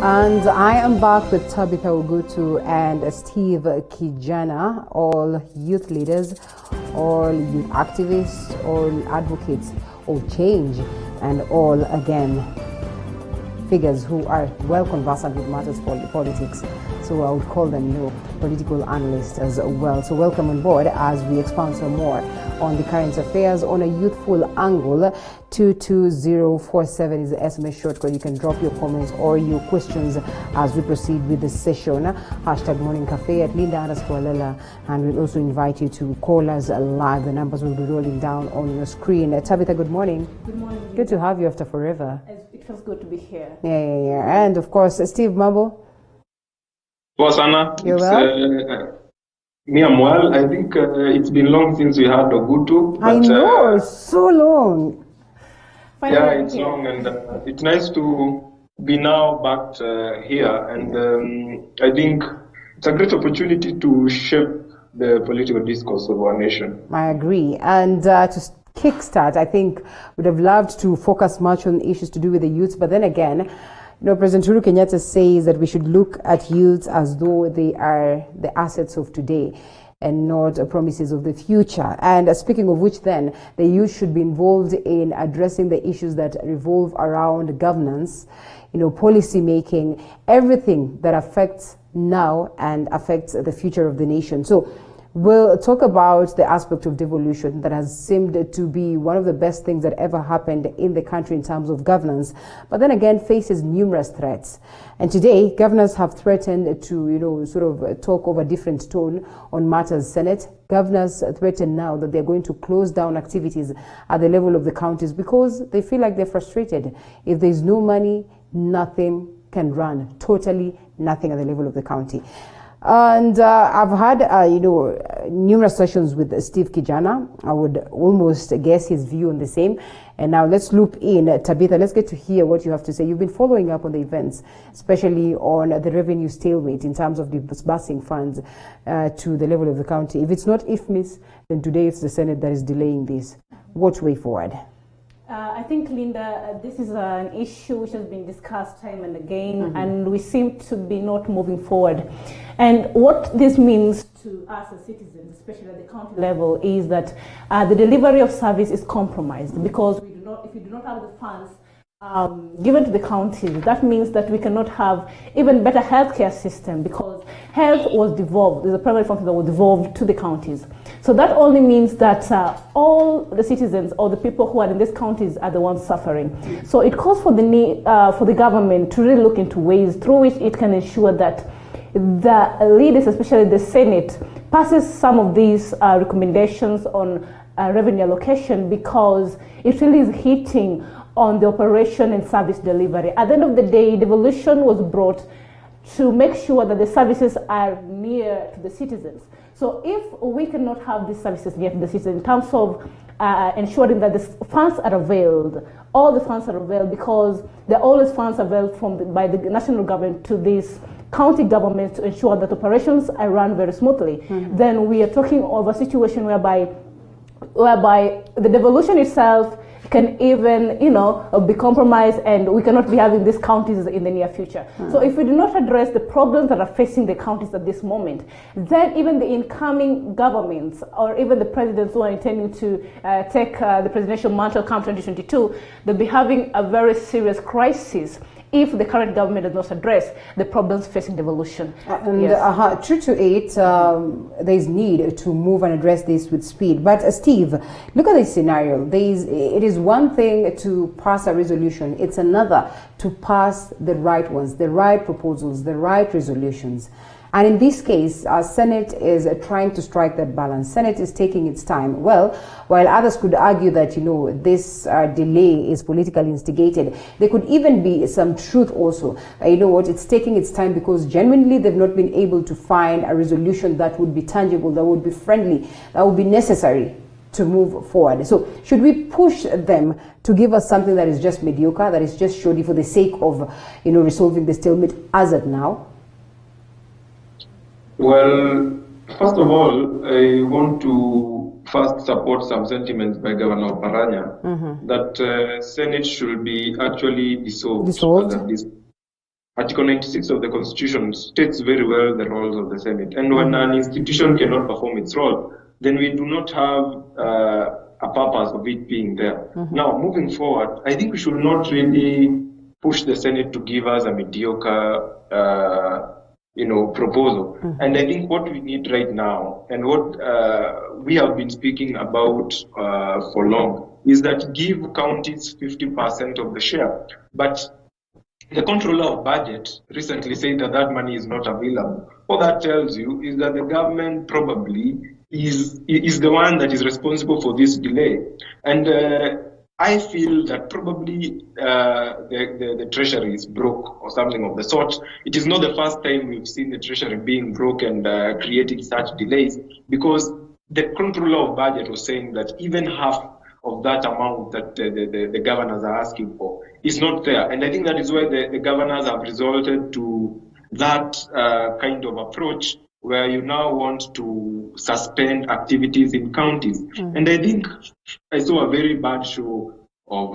And I am back with Tabitha Ogutu and Steve Kijana, all youth leaders, all youth activists, all advocates of change, and all, again, figures who are well conversant with matters of politics. So I would call them, political analysts as well. So welcome on board as we expand some more on the current affairs on a youthful angle. 22047 is the SMS shortcode. You can drop your comments or your questions as we proceed with the session. Hashtag Morning Cafe at Linda_Lela, and we'll also invite you to call us live. The numbers will be rolling down on your screen. Tabitha, good morning. Good morning. Good to have you after forever. It feels good to be here. Yeah. And of course, Steve Mambo. Well, Anna, You're well? Me, I'm well. I think it's been long since we had Ogutu. I know, so long. Finally, it's long, and it's nice to be now back here. And I think it's a great opportunity to shape the political discourse of our nation. I agree. And to kickstart, I think would have loved to focus much on issues to do with the youth, but then again, President Uhuru Kenyatta says that we should look at youths as though they are the assets of today and not promises of the future. And speaking of which, then, the youth should be involved in addressing the issues that revolve around governance, policy making, everything that affects now and affects the future of the nation. So we'll talk about the aspect of devolution that has seemed to be one of the best things that ever happened in the country in terms of governance, but then again faces numerous threats. And today, governors have threatened to, sort of talk over different tone on matters. Senate governors threaten now that they're going to close down activities at the level of the counties because they feel like they're frustrated. If there's no money, nothing can run, totally nothing at the level of the county. And I've had, numerous sessions with Steve Kijana. I would almost guess his view on the same. And now let's loop in Tabitha. Let's get to hear what you have to say. You've been following up on the events, especially on the revenue stalemate in terms of disbursing funds to the level of the county. If it's not IFMIS, then today it's the Senate that is delaying this. What way forward? I think, Linda, this is an issue which has been discussed time and again, and we seem to be not moving forward. And what this means to us as citizens, especially at the county level, is that the delivery of service is compromised because if we do not have the funds given to the counties, that means that we cannot have even better healthcare system because health was devolved. There's a primary function that was devolved to the counties. So that only means that all the citizens or the people who are in these counties are the ones suffering. So it calls for the need for the government to really look into ways through which it can ensure that the leaders, especially the Senate, passes some of these recommendations on revenue allocation because it really is hitting on the operation and service delivery. At the end of the day, devolution was brought to make sure that the services are near to the citizens. So if we cannot have these services near to the citizens in terms of ensuring that the funds are availed, all the funds are availed because there are always funds availed by the national government to these county governments to ensure that operations are run very smoothly, then we are talking of a situation whereby the devolution itself can even, be compromised, and we cannot be having these counties in the near future. So if we do not address the problems that are facing the counties at this moment, then even the incoming governments or even the presidents who are intending to take the presidential mantle come 2022, they'll be having a very serious crisis if the current government does not address the problems facing devolution. True to it, there's need to move and address this with speed. But Steve, look at this scenario. It is one thing to pass a resolution. It's another to pass the right ones, the right proposals, the right resolutions. And in this case, our Senate is trying to strike that balance. Senate is taking its time. Well, while others could argue that, this delay is politically instigated, there could even be some truth also. It's taking its time because genuinely they've not been able to find a resolution that would be tangible, that would be friendly, that would be necessary to move forward. So should we push them to give us something that is just mediocre, that is just shoddy for the sake of, resolving the stalemate as of now? Well, first of all, I want to first support some sentiments by Governor Paranya that Senate should be actually dissolved. Article 96 of the Constitution states very well the roles of the Senate. And when an institution cannot perform its role, then we do not have a purpose of it being there. Now, moving forward, I think we should not really push the Senate to give us a mediocre, proposal. And I think what we need right now, and what we have been speaking about for long, is that give counties 50% of the share. But the controller of budget recently said that that money is not available. What that tells you is that the government probably is the one that is responsible for this delay. And I feel that probably the treasury is broke or something of the sort. It is not the first time we've seen the treasury being broke and creating such delays, because the controller of budget was saying that even half of that amount that the governors are asking for is not there. And I think that is why the governors have resorted to that kind of approach, where you now want to suspend activities in counties. And I think I saw a very bad show of,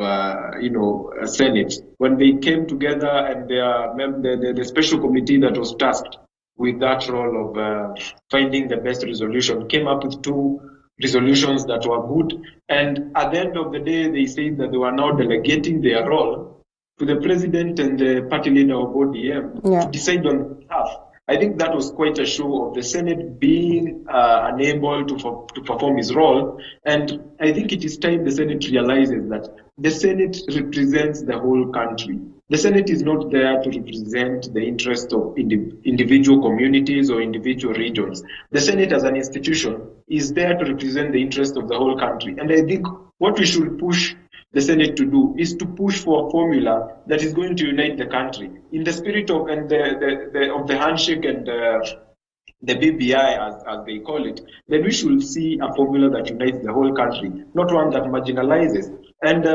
Senate when they came together, and the special committee that was tasked with that role of finding the best resolution came up with two resolutions that were good. And at the end of the day, they said that they were now delegating their role to the president and the party leader of ODM to decide on behalf. I think that was quite a show of the Senate being unable to perform his role. And I think it is time the Senate realizes that the Senate represents the whole country. The Senate is not there to represent the interests of individual communities or individual regions. The Senate as an institution is there to represent the interests of the whole country. And I think what we should push the Senate to do is to push for a formula that is going to unite the country in the spirit of the handshake and the BBI, as they call it. Then we should see a formula that unites the whole country, not one that marginalizes. And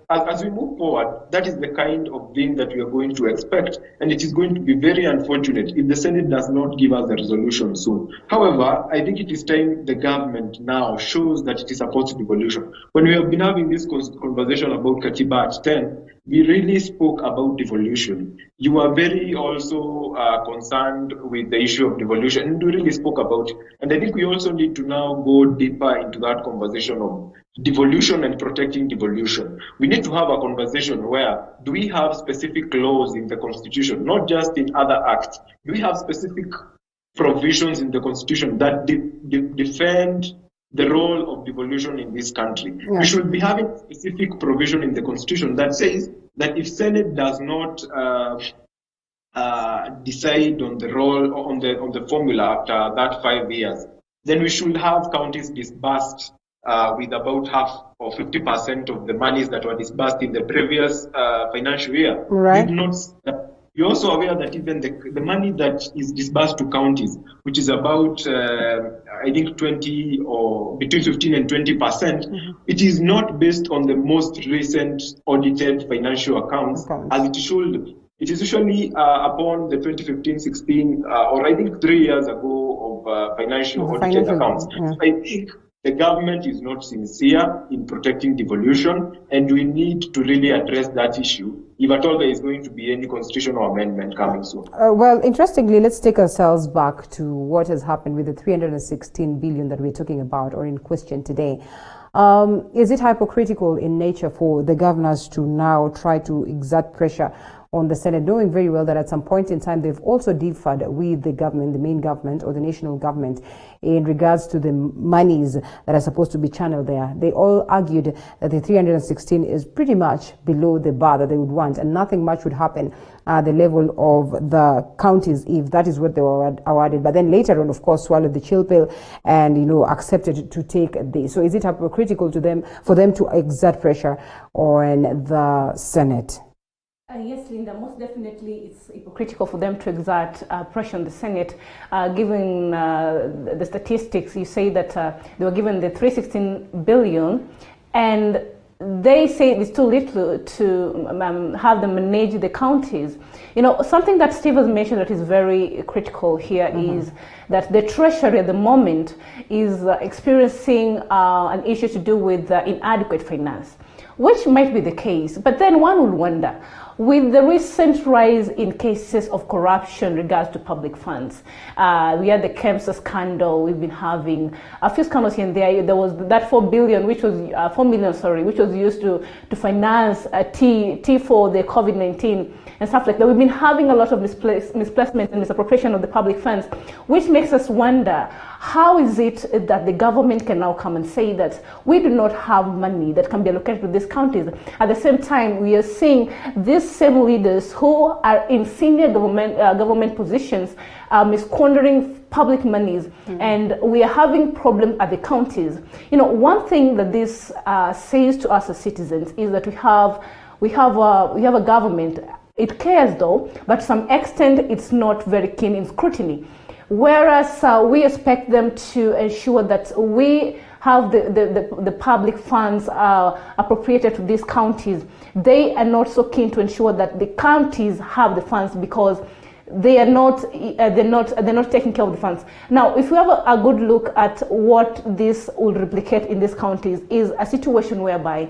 as we move forward, that is the kind of thing that we are going to expect, and it is going to be very unfortunate if the Senate does not give us the resolution soon. However, I think it is time the government now shows that it is a positive devolution. When we have been having this conversation about Katiba at 10, we really spoke about devolution. You are very also concerned with the issue of devolution, and we really spoke about it. And I think we also need to now go deeper into that conversation of devolution and protecting devolution. We need to have a conversation where, do we have specific laws in the Constitution, not just in other acts? Do we have specific provisions in the Constitution that defend the role of devolution in this country? Yeah. We should be having specific provision in the Constitution that says that if Senate does not decide on the role, on the formula after that 5 years, then we should have counties disbursed with about half or 50% of the monies that were disbursed in the previous financial year. Right. You're also aware that even the money that is disbursed to counties, which is about, I think 20 or between 15 and 20%, it is not based on the most recent audited financial accounts, as it should. It is usually upon the 2015-16, or I think 3 years ago of financial audited accounts. Yeah. So I think the government is not sincere in protecting devolution, and we need to really address that issue if at all there is going to be any constitutional amendment coming soon. Well, interestingly, let's take ourselves back to what has happened with the 316 billion that we're talking about, or in question today. Is it hypocritical in nature for the governors to now try to exert pressure on the Senate, knowing very well that at some point in time they've also differed with the government, the main government or the national government, in regards to the monies that are supposed to be channeled there? They all argued that the 316 is pretty much below the bar that they would want, and nothing much would happen at the level of the counties if that is what they were awarded. But then later on, of course, swallowed the chill pill and accepted to take this. So is it hypocritical to them for them to exert pressure on the Senate? Yes, Linda, most definitely it's hypocritical for them to exert pressure on the Senate, given the statistics. You say that they were given the 316 billion, and they say it's too little to have them manage the counties. Something that Steve has mentioned that is very critical here is that the Treasury at the moment is experiencing an issue to do with inadequate finance, which might be the case. But then one would wonder, with the recent rise in cases of corruption in regards to public funds, we had the KEMSA scandal. We've been having a few scandals here and there. There was that 4 million, which was which was used to finance T for the COVID-19 and stuff like that. We've been having a lot of misplacement and misappropriation of the public funds, which makes us wonder, how is it that the government can now come and say that we do not have money that can be allocated to these counties? At the same time, we are seeing these same leaders who are in senior government positions squandering public monies, and we are having problems at the counties. You know, one thing that this says to us as citizens is that we have a government. It cares though, but to some extent it's not very keen in scrutiny. Whereas we expect them to ensure that we have the public funds appropriated to these counties. They are not so keen to ensure that the counties have the funds, because they're not taking care of the funds. Now, if we have a good look at what this will replicate in these counties, is a situation whereby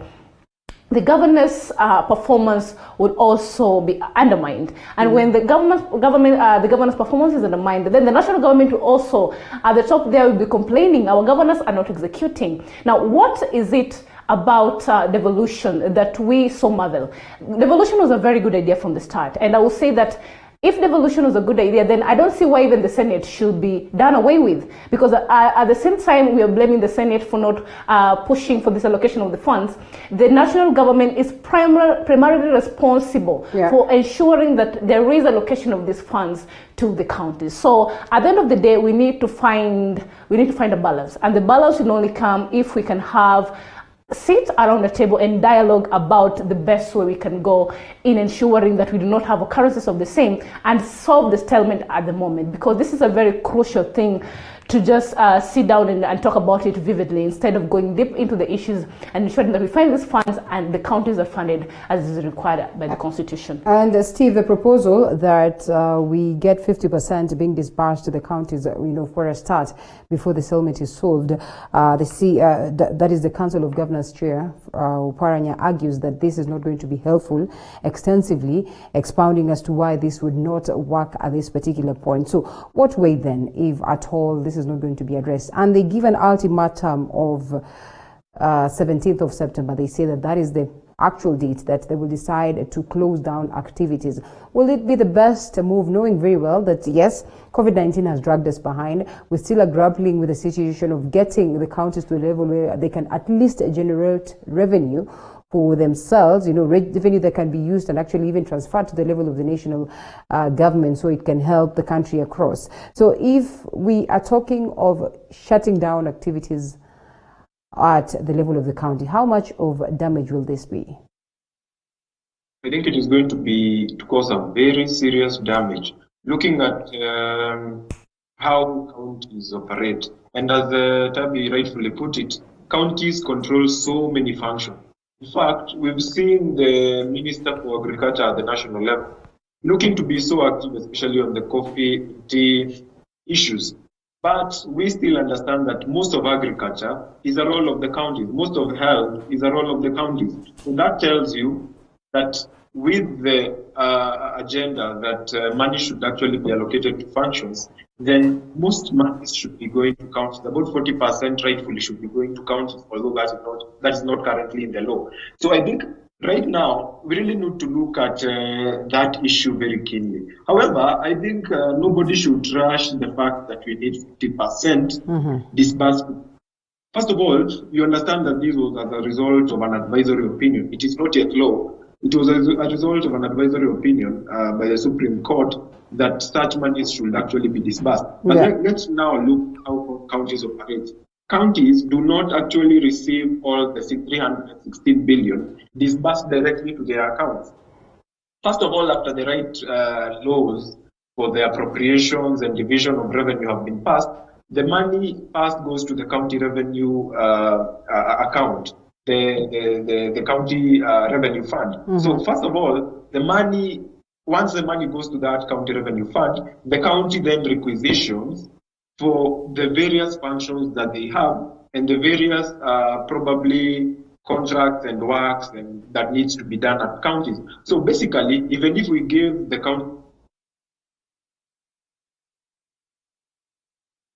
the governor's performance would also be undermined, and when the governor's performance is undermined, then the national government will also, at the top there, will be complaining our governors are not executing. Now, what is it about devolution that we so marvel? Devolution was a very good idea from the start, and I will say that if devolution was a good idea, then I don't see why even the Senate should be done away with, because at the same time we are blaming the Senate for not pushing for this allocation of the funds. The national government is primarily responsible for ensuring that there is allocation of these funds to the counties. So at the end of the day, we need to find a balance, and the balance will only come if we can sit around the table and dialogue about the best way we can go in ensuring that we do not have occurrences of the same and solve the stalemate at the moment, because this is a very crucial thing to just sit down and talk about it vividly, instead of going deep into the issues and ensuring that we find these funds and the counties are funded as is required by the Constitution. And Steve, the proposal that we get 50% being disbursed to the counties, for a start, before the settlement is solved, that is the Council of Governors Chair, Oparanya, argues that this is not going to be helpful, extensively expounding as to why this would not work at this particular point. So what way then, if at all, this is not going to be addressed? And they give an ultimatum of 17th of September. They say that is the actual date that they will decide to close down activities. Will it be the best move, knowing very well that yes, COVID-19 has dragged us behind? We still are grappling with the situation of getting the counties to a level where they can at least generate revenue for themselves, revenue that can be used and actually even transferred to the level of the national government, so it can help the country across. So if we are talking of shutting down activities at the level of the county, how much of damage will this be? I think it is going to cause a very serious damage. Looking at how counties operate, and as Tabi rightfully put it, counties control so many functions. In fact, we've seen the Minister for Agriculture at the national level looking to be so active, especially on the coffee, tea issues. But we still understand that most of agriculture is a role of the counties. Most of health is a role of the counties. So that tells you that with the agenda that money should actually be allocated to functions, then most money should be going to counties. About 40% rightfully should be going to counties, although that is not currently in the law. So I think right now we really need to look at that issue very keenly. However, I think nobody should rush the fact that we need 50% disbursement. First of all, you understand that this was as a result of an advisory opinion. It is not yet law. It was a result of an advisory opinion by the Supreme Court that such monies should actually be disbursed. But let's now look how counties operate. Counties do not actually receive all the 316 billion disbursed directly to their accounts. First of all, after the right laws for the appropriations and division of revenue have been passed, the money first goes to the county revenue account, the county revenue fund. So first of all, once the money goes to that county revenue fund, the county then requisitions for the various functions that they have and the various probably contracts and works and that needs to be done at counties. So basically, even if we give the county.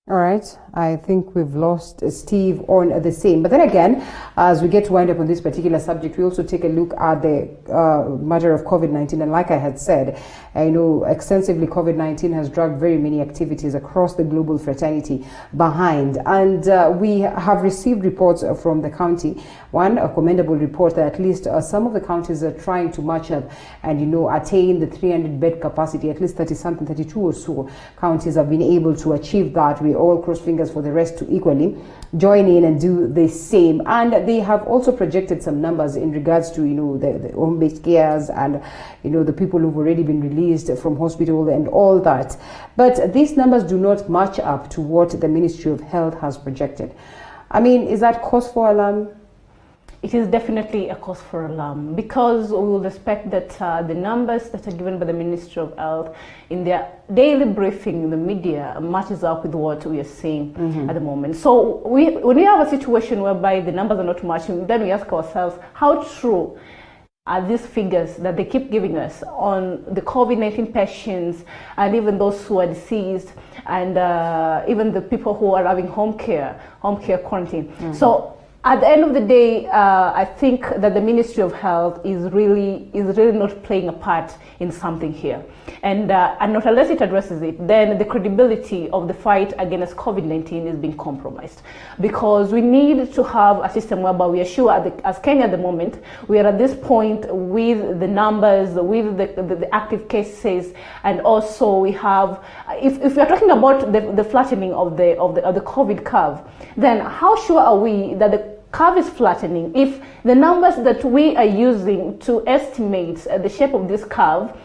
All right, I think we've lost Steve on the same. But then again, as we get to wind up on this particular subject, we also take a look at the matter of COVID-19. And like I had said, I know extensively COVID-19 has dragged very many activities across the global fraternity behind. And we have received reports from the county. One, a commendable report that at least some of the counties are trying to match up and, attain the 300 bed capacity. At least 30-something, 32 or so counties have been able to achieve that. We all cross fingers for the rest to equally join in and do the same. And they have also projected some numbers in regards to, the home-based cares and, the people who've already been released from hospital and all that. But these numbers do not match up to what the Ministry of Health has projected. I mean, is that cause for alarm? It is definitely a cause for alarm, because we will expect that the numbers that are given by the Ministry of Health in their daily briefing in the media matches up with what we are seeing at the moment. So when we have a situation whereby the numbers are not matching, then we ask ourselves, how true are these figures that they keep giving us on the COVID-19 patients and even those who are deceased and even the people who are having home care quarantine. So at the end of the day, I think that the Ministry of Health is really not playing a part in something here, and not unless it addresses it, then the credibility of the fight against COVID-19 is being compromised. Because we need to have a system whereby we are sure, as Kenya at the moment, we are at this point with the numbers, with the active cases, and also we have, if we are talking about the flattening of the COVID curve, then how sure are we that the curve is flattening if the numbers that we are using to estimate the shape of this curve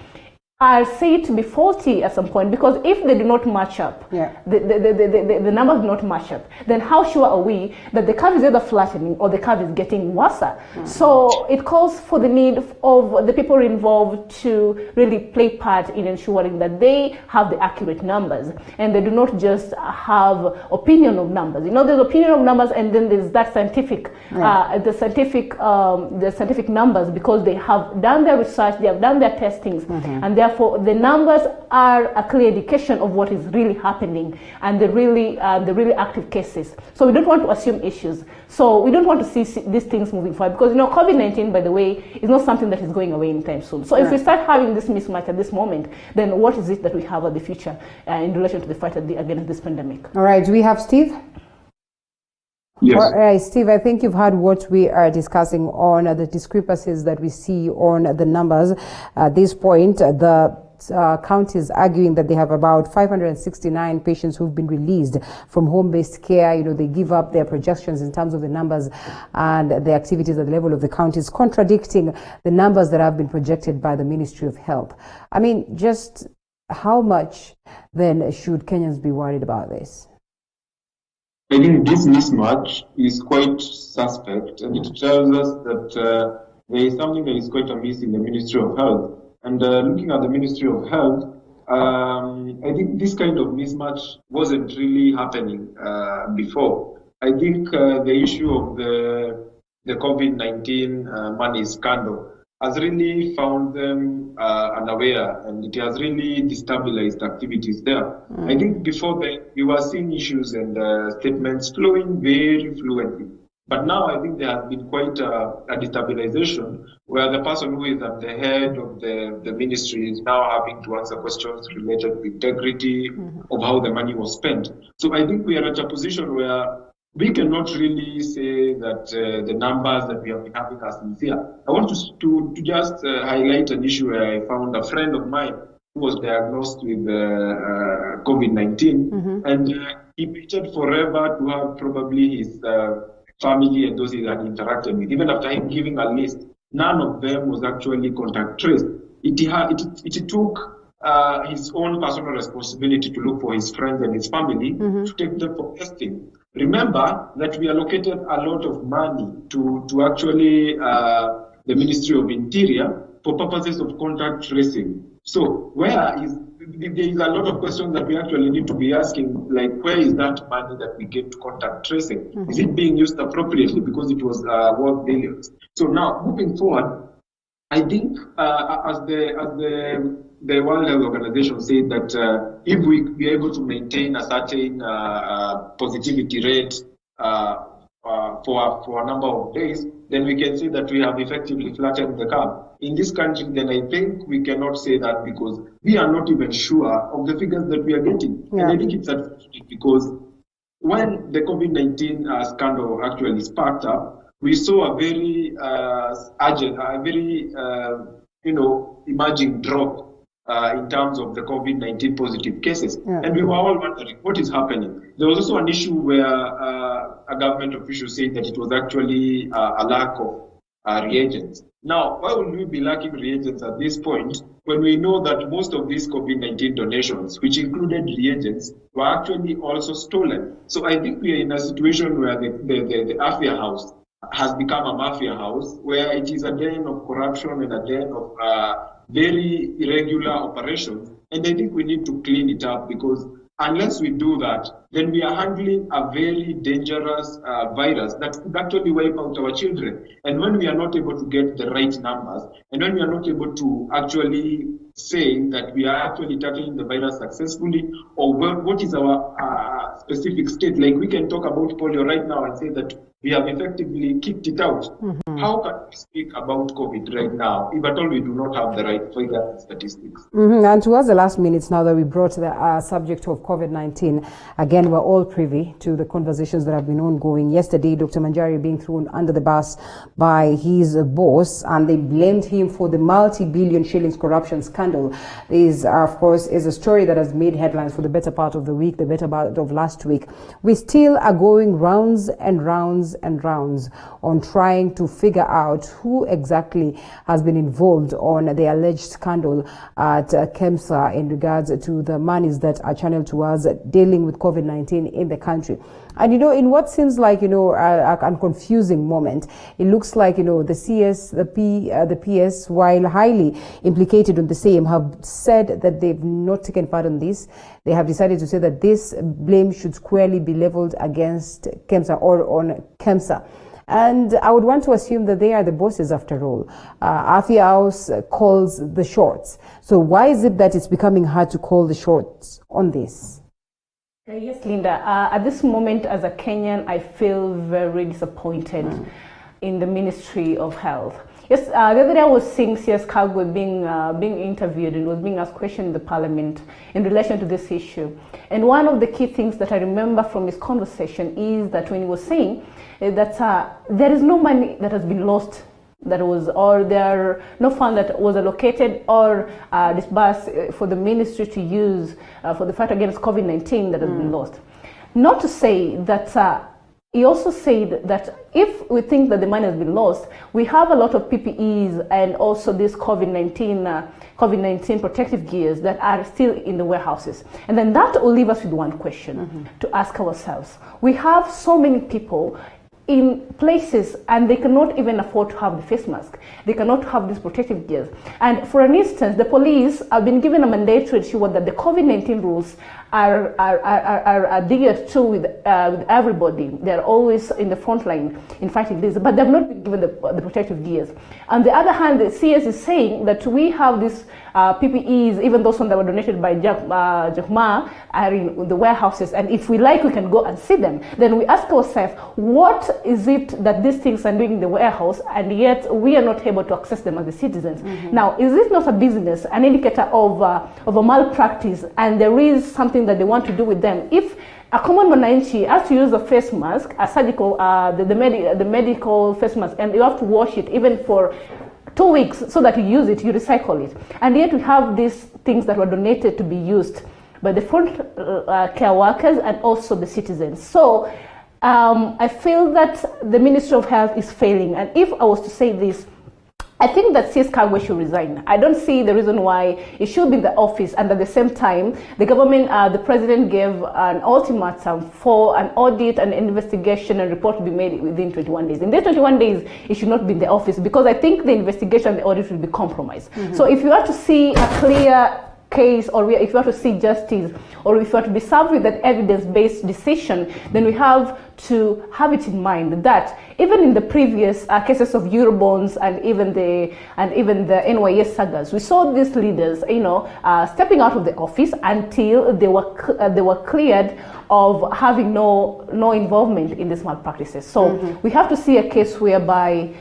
are said to be faulty at some point? Because if they do not match up, the numbers do not match up, then how sure are we that the curve is either flattening or the curve is getting worse? So it calls for the need of the people involved to really play part in ensuring that they have the accurate numbers and they do not just have opinion of numbers. There's opinion of numbers, and then there's that scientific, the scientific numbers, because they have done their research, they have done their testings, and therefore the numbers are a clear indication of what is really happening and the really active cases. So we don't want to assume issues. So we don't want to see these things moving forward, because COVID-19, by the way, is not something that is going away anytime soon. So if we start having this mismatch at this moment, then what is it that we have at the future in relation to the fight against this pandemic? All right, do we have Steve? Yes. All right, Steve, I think you've heard what we are discussing on the discrepancies that we see on the numbers. At this point, the counties arguing that they have about 569 patients who've been released from home-based care. They give up their projections in terms of the numbers and the activities at the level of the counties, contradicting the numbers that have been projected by the Ministry of Health. I mean, just how much then should Kenyans be worried about this? I think this mismatch is quite suspect, and it tells us that there is something that is quite amiss in the Ministry of Health. And looking at the Ministry of Health, I think this kind of mismatch wasn't really happening before. I think the issue of the COVID-19 money scandal has really found them unaware, and it has really destabilized activities there. I think before then, we were seeing issues and statements flowing very fluently. But now I think there has been quite a destabilization, where the person who is at the head of the ministry is now having to answer questions related to integrity of how the money was spent. So I think we are at a position where we cannot really say that the numbers that we have been having are sincere. I want to just highlight an issue where I found a friend of mine who was diagnosed with COVID-19, and he waited forever to have probably his family and those he had interacted with. Even after him giving a list, none of them was actually contact traced. It took his own personal responsibility to look for his friends and his family to take them for testing. Remember that we allocated a lot of money to actually the Ministry of Interior for purposes of contact tracing. So there is a lot of questions that we actually need to be asking, like where is that money that we get to contact tracing? Is it being used appropriately because it was worth billions? So now moving forward, I think as the World Health Organization said that if we be able to maintain a certain positivity rate for a number of days, then we can say that we have effectively flattened the curve. In this country, then I think we cannot say that because we are not even sure of the figures that we are getting. Yeah. And I think it's unfortunate because when the COVID-19 scandal actually sparked up, we saw a very urgent, a very, emerging drop in terms of the COVID-19 positive cases. Yeah. And we were all wondering what is happening. There was also an issue where a government official said that it was actually a lack of reagents. Now, why would we be lacking reagents at this point when we know that most of these COVID-19 donations, which included reagents, were actually also stolen? So I think we are in a situation where the Afya House has become a mafia house, where it is a den of corruption and a den of very irregular operations. And I think we need to clean it up, because unless we do that, then we are handling a very dangerous virus that could actually wipe out our children. And when we are not able to get the right numbers, and when we are not able to actually say that we are actually tackling the virus successfully, or what is our specific state, like we can talk about polio right now and say that we have effectively kicked it out. Mm-hmm. How can we speak about COVID right now if at all we do not have the right figures and statistics? Mm-hmm. And towards the last minutes now that we brought the subject of COVID-19, again, we're all privy to the conversations that have been ongoing. Yesterday, Dr. Manjari being thrown under the bus by his boss, and they blamed him for the multi-billion shillings corruption scandal. This, of course, is a story that has made headlines for the better part of the week, the better part of last week. We still are going rounds and rounds and rounds on trying to figure out who exactly has been involved on the alleged scandal at KEMSA in regards to the monies that are channeled towards dealing with COVID-19 in the country. And, in what seems like, a confusing moment, it looks like, the CS, the PS, while highly implicated on the same, have said that they've not taken part in this. They have decided to say that this blame should squarely be leveled against KEMSA or on KEMSA. And I would want to assume that they are the bosses after all. Afya House calls the shots. So why is it that it's becoming hard to call the shots on this? Yes, Linda. At this moment, as a Kenyan, I feel very disappointed in the Ministry of Health. Yes, the other day I was seeing CS Kagwe being interviewed and was being asked questions in the Parliament in relation to this issue. And one of the key things that I remember from his conversation is that when he was saying that there is no money that has been lost, or there no fund that was allocated or disbursed for the ministry to use for the fight against COVID-19 that has been lost. Not to say that he also said that if we think that the money has been lost, we have a lot of PPEs and also this COVID-19 protective gears that are still in the warehouses. And then that will leave us with one question to ask ourselves. We have so many people in places and they cannot even afford to have the face mask. They cannot have these protective gears. And for an instance, the police have been given a mandate to ensure that the COVID-19 rules are adhered to with everybody. They're always in the front line in fighting this, but they've not been given the protective gears. On the other hand, the CS is saying that we have these PPEs, even those ones that were donated by Jack Ma, are in the warehouses, and if we like, we can go and see them. Then we ask ourselves, what is it that these things are doing in the warehouse, and yet we are not able to access them as the citizens? Now, is this not a business, an indicator of a malpractice, and there is something that they want to do with them? If a common Mwananchi has to use a face mask, a surgical, the medical face mask, and you have to wash it even for 2 weeks so that you use it, you recycle it. And yet we have these things that were donated to be used by the front care workers and also the citizens. So I feel that the Ministry of Health is failing. And if I was to say this, I think that CS Kagwe should resign. I don't see the reason why it should be in the office, and at the same time, the government, the president gave an ultimatum for an audit and investigation and report to be made within 21 days. In these 21 days, it should not be in the office, because I think the investigation and the audit will be compromised. So if you are to see a clear case, or if you want to see justice, or if you want to be served with an evidence-based decision, then we have to have it in mind that even in the previous cases of Eurobonds and even the NYS sagas, we saw these leaders, stepping out of the office until they were cleared of having no involvement in these malpractices. So we have to see a case whereby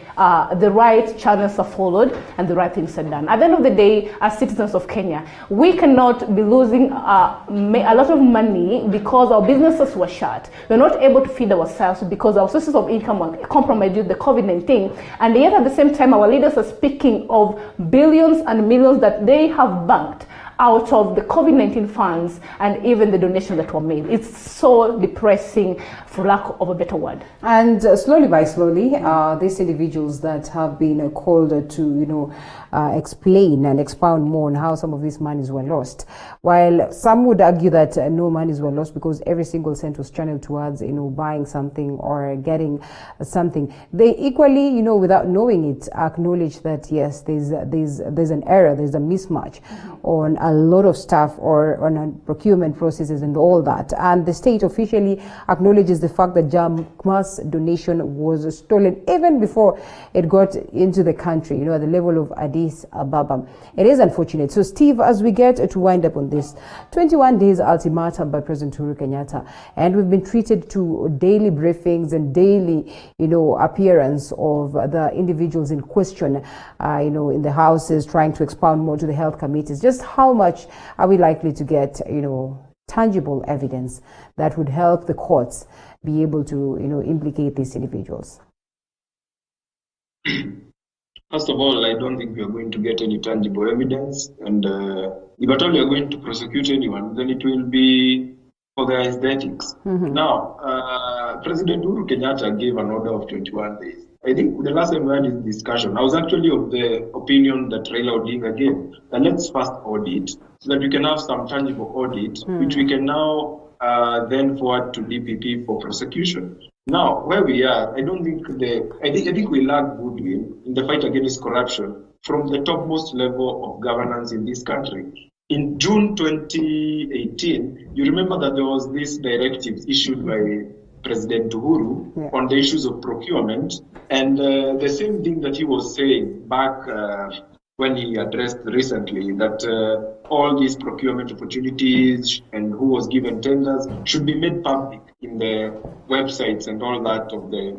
the right channels are followed and the right things are done. At the end of the day, as citizens of Kenya, we cannot be losing a lot of money because our businesses were shut. We're not able to feed ourselves because our sources of income were compromised due to the COVID-19. And yet at the same time, our leaders are speaking of billions and millions that they have banked out of the COVID-19 funds and even the donations that were made. It's so depressing, for lack of a better word. And slowly by slowly, these individuals that have been called to, explain and expound more on how some of these monies were lost. While some would argue that no monies were lost because every single cent was channeled towards, buying something or getting something. They equally, without knowing it, acknowledge that yes, there's an error, there's a mismatch on a lot of stuff or on procurement processes and all that. And the state officially acknowledges the fact that JAMA's donation was stolen even before it got into the country, at the level of Addis Ababa. It is unfortunate. So Steve, as we get to wind up on this, 21 days ultimatum by President Uhuru Kenyatta, and we've been treated to daily briefings and daily, appearance of the individuals in question, in the houses trying to expound more to the health committees. Just how much are we likely to get, tangible evidence that would help the courts be able to, implicate these individuals? First of all, I don't think we are going to get any tangible evidence. And if at all we are going to prosecute anyone, then it will be for their aesthetics. Now, President Uhuru Kenyatta gave an order of 21 days. I think the last time we had this discussion, I was actually of the opinion that Raila Odinga gave, that let's first audit so that we can have some tangible audit, which we can now then forward to DPP for prosecution. Now, where we are, I don't think I think we lack goodwill in the fight against corruption from the topmost level of governance in this country. In June 2018, you remember that there was this directive issued by President Uhuru on the issues of procurement, and the same thing that he was saying back when he addressed recently, that all these procurement opportunities and who was given tenders should be made public in the websites and all that of the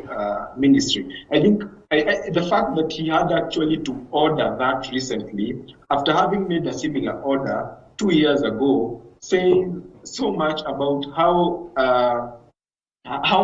ministry. I think the fact that he had actually to order that recently, after having made a similar order 2 years ago, saying so much about how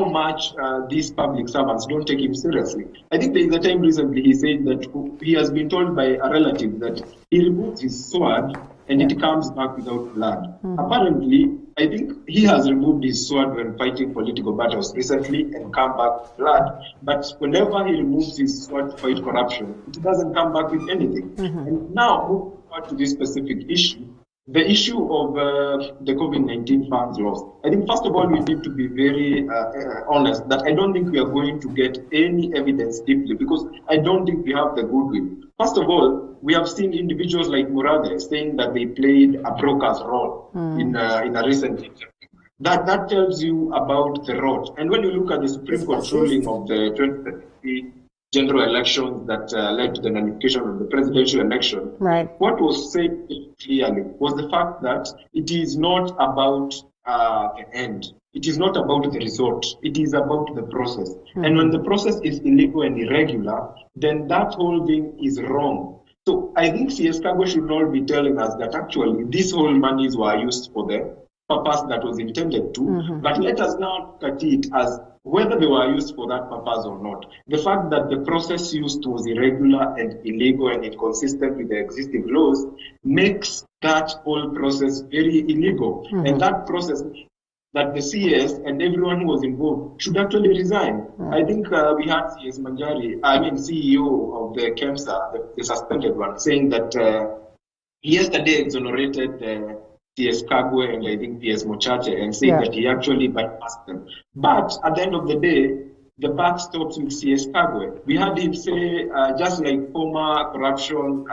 much these public servants don't take him seriously. I think there is a time recently he said that he has been told by a relative that he removes his sword and it comes back without blood. Apparently, I think he has removed his sword when fighting political battles recently and come back with blood. But whenever he removes his sword to fight corruption, it doesn't come back with anything. And now, moving on to this specific issue, the issue of the COVID-19 funds lost. I think, first of all, we need to be very honest that I don't think we are going to get any evidence deeply because I don't think we have the goodwill. First of all, we have seen individuals like Murathe saying that they played a broker's role in a recent interview. That tells you about the rot. And when you look at the Supreme Court ruling of the 2023 general elections that led to the nullification of the presidential election, what was said clearly was the fact that it is not about the end. It is not about the result. It is about the process. And when the process is illegal and irregular, then that whole thing is wrong. So I think CS Kagwe should not be telling us that actually these whole monies were used for the purpose that was intended to, but let us now look at it as whether they were used for that purpose or not. The fact that the process used was irregular and illegal and inconsistent with the existing laws makes that whole process very illegal. And that process that the CS and everyone who was involved should actually resign. I think we had CS Manjari, CEO of the KEMSA, the suspended one, saying that he yesterday exonerated CS Kagwe and I think PS Mochache and saying that he actually bypassed them. But at the end of the day, the buck stops with CS Kagwe. We had him say, just like former corruption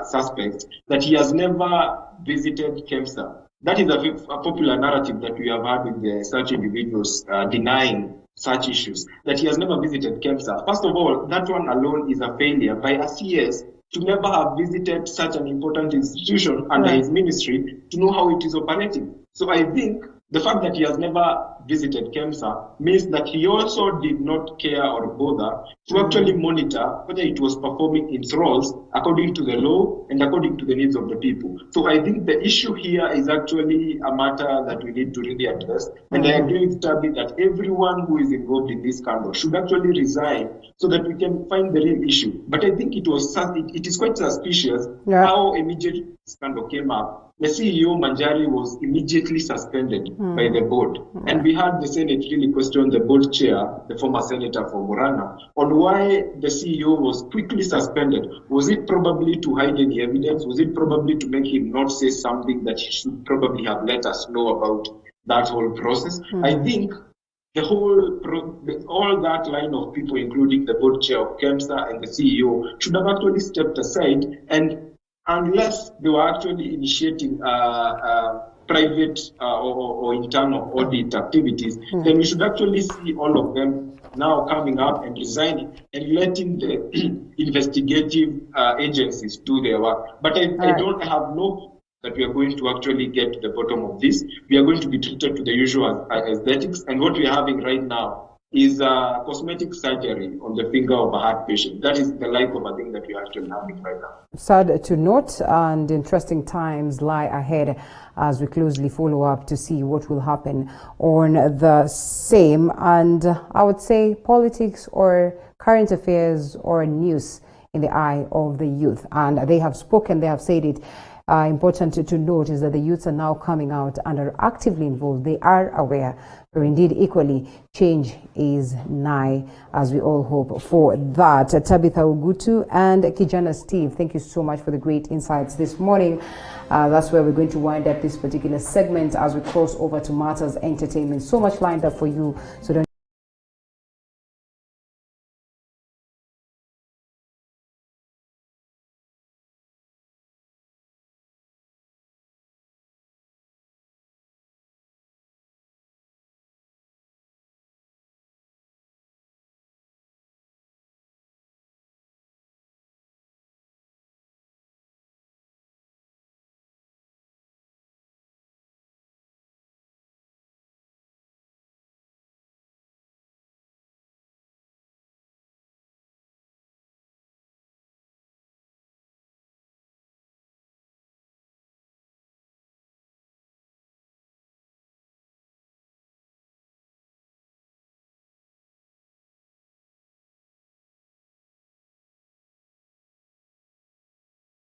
suspects, that he has never visited KEMSA. That is a popular narrative that we have had with such individuals denying such issues, that he has never visited KEMSA. First of all, that one alone is a failure by a CS to never have visited such an important institution under his ministry to know how it is operating. So I think the fact that he has never visited KEMSA means that he also did not care or bother to actually monitor whether it was performing its roles according to the law and according to the needs of the people. So I think the issue here is actually a matter that we need to really address. And I agree with Tabi that everyone who is involved in this scandal should actually resign so that we can find the real issue. But I think it is quite suspicious how immediately the scandal came up. The CEO Manjari was immediately suspended by the board. And we had the Senate really question the board chair, the former senator for Murang'a, on why the CEO was quickly suspended. Was it probably to hide any evidence? Was it probably to make him not say something that he should probably have let us know about that whole process? I think all that line of people, including the board chair of KEMSA and the CEO, should have actually stepped aside, and unless they were actually initiating private or internal audit activities, then we should actually see all of them now coming up and resigning and letting the investigative agencies do their work. But I don't have no that we are going to actually get to the bottom of this. We are going to be treated to the usual aesthetics, and what we are having right now is cosmetic surgery on the finger of a heart patient. That is the life of a thing that we are actually having right now. Sad to note, and interesting times lie ahead as we closely follow up to see what will happen on the same. And I would say politics or current affairs or news in the eye of the youth. And they have spoken, they have said it. Important to note is that the youths are now coming out and are actively involved. They are aware, but indeed equally change is nigh, as we all hope for that. Tabitha Ugutu and Kijana Steve, thank you so much for the great insights this morning. That's where we're going to wind up this particular segment as we cross over to Matters Entertainment. So much lined up for you, so don't